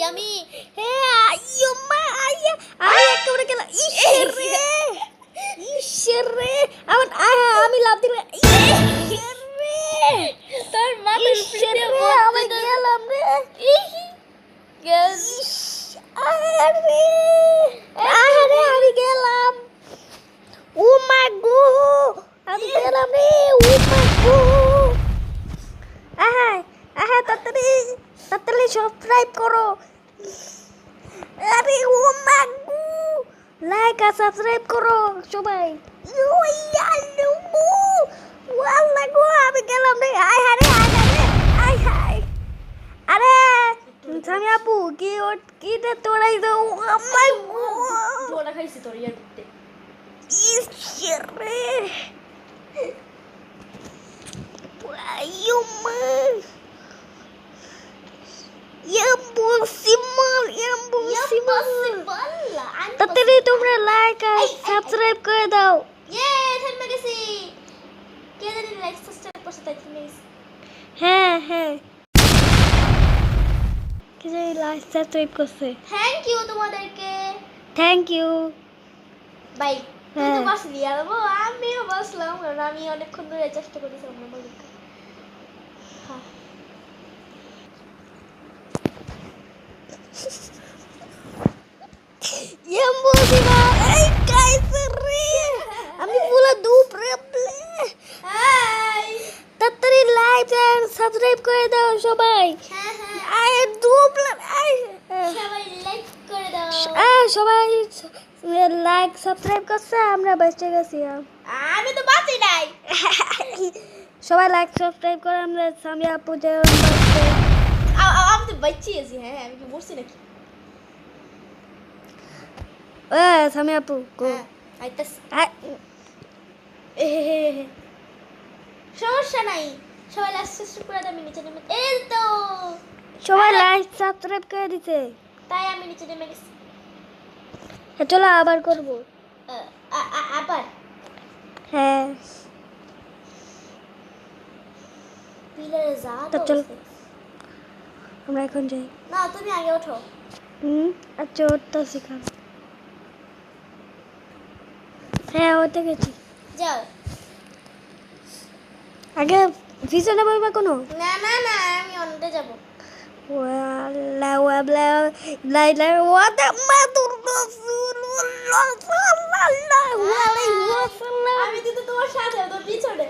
আমি আইয়ো মা আইয়া আমি একেবারে গেলাম ঈশ্বর রে আমার আমি লাভ দিলাম তোর মাথার ঈশ্বর উপরে রে আমি গেলাম রে আরে আরে আমি গেলাম ও মা গো আমি গেলাম রে ও মা গো তাড়াতাড়ি তাড়াতাড়ি সাবস্ক্রাইব করো আরে ও মা গো লাইক আর সাবস্ক্রাইব করো সবাই আরে আমি গেলাম রে আরে সামি আপু কি রে তোরাই দাও আমার ঝোলা খাইছি তোর ইয়ার করতে ঈশ্বরে আইয়ো মা তাড়াতাড়ি তোমরা লাইক আর সাবস্ক্রাইব করে দাও থেমে গেছি কে জানি লাইক সাবস্ক্রাইব করতে তাই থেমে গেছি হ্যাঁ কি জানি লাইক সাবস্ক্রাইব করছে থ্যাংক ইউ তোমাদেরকে থ্যাংক ইউ বাই তুই তো হ্যাঁ। বসলি আর আমিও বসলাম কারণ আমি অনেকক্ষণ ধরে চেষ্টা করেছিলাম আমার পরীক্ষা আমি পুরো ধূপ রে হাই তাড়াতাড়ি লাইক আর সাবস্ক্রাইব করে দাও সবাই আয় ধূপ সবাই লাইক করে দাও সবাই লাইক সাবস্ক্রাইব করছে আমরা বেঁচে গেছি আমি তো বাঁচি নাই সবাই লাইক সাবস্ক্রাইব করে আমরা সামি আপু যে আমি তো বাঁচি আছি হ্যাঁ আমি কি মরছি নাকি সামি আপু গো আইতাস সমস্যা নাই সবাই লাইক সাবস্ক্রাইব করে দাও আমি নিচে নেমে এই তো সবাই লাইক সাবস্ক্রাইব করে দিতে তাই আমি নিচে নেমে গেছি চলো আবার করব আবার হ্যাঁ পিলারে যা তো চল আমরা এখন যাই না তুমি আগে ওঠো আচ্ছা ওটা শিখাম হ্যাঁ ওতে গেছি যাও আগে পিছনে বলবা কোনো না আমি অন্যতে যাব আমি তো তোমার সাথে তোর পিছনে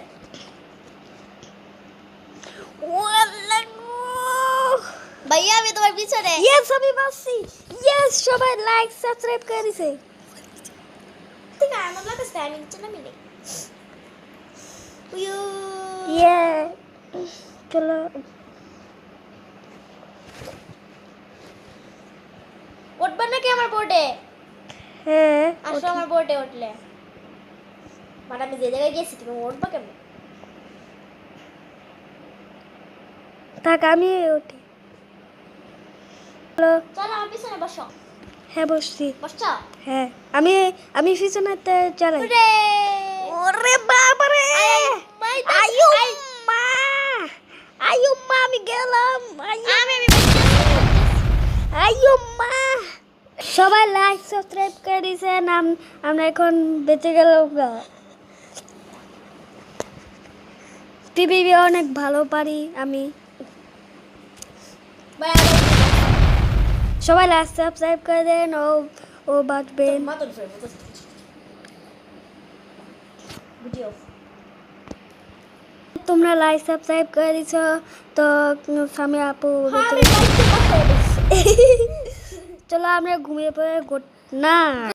ভাইয়া আমি তোমার পিছনে ইয়েস আমি বাসি ইয়েস সবাই লাইক সাবস্ক্রাইব করে দিছে ঠিক আছে আমার লাগে স্ট্যান্ডিং নিচে নামি নেই ইয়ে চলো উঠবেন নাকি আমার বোর্ডে হ্যাঁ আসো আমার বোর্ডে উঠলে মানে আমি যে জায়গায় গেছি তুমি উঠবা কেমন থাক আমি উঠি চলো চলো আমার পিছনে বসো হ্যাঁ বসছি বসছো হ্যাঁ আমি পিছনেতে চালাই উরে ওরে বাবা রে আয়ো মা আমি গেলাম আয়ো মা সবাই লাইক সাবস্ক্রাইব করে দিয়েছেন আমরা এখন বেঁচে গেলাম টিভি অনেক ভালো পারি আমি সবাই লাইক সাবস্ক্রাইব করে দেন ও বাঁচবেন ভিডিও তোমরা লাইক সাবস্ক্রাইব করে দিছ তো সামি আপু চলো আমরা ঘুমিয়ে পড়ে না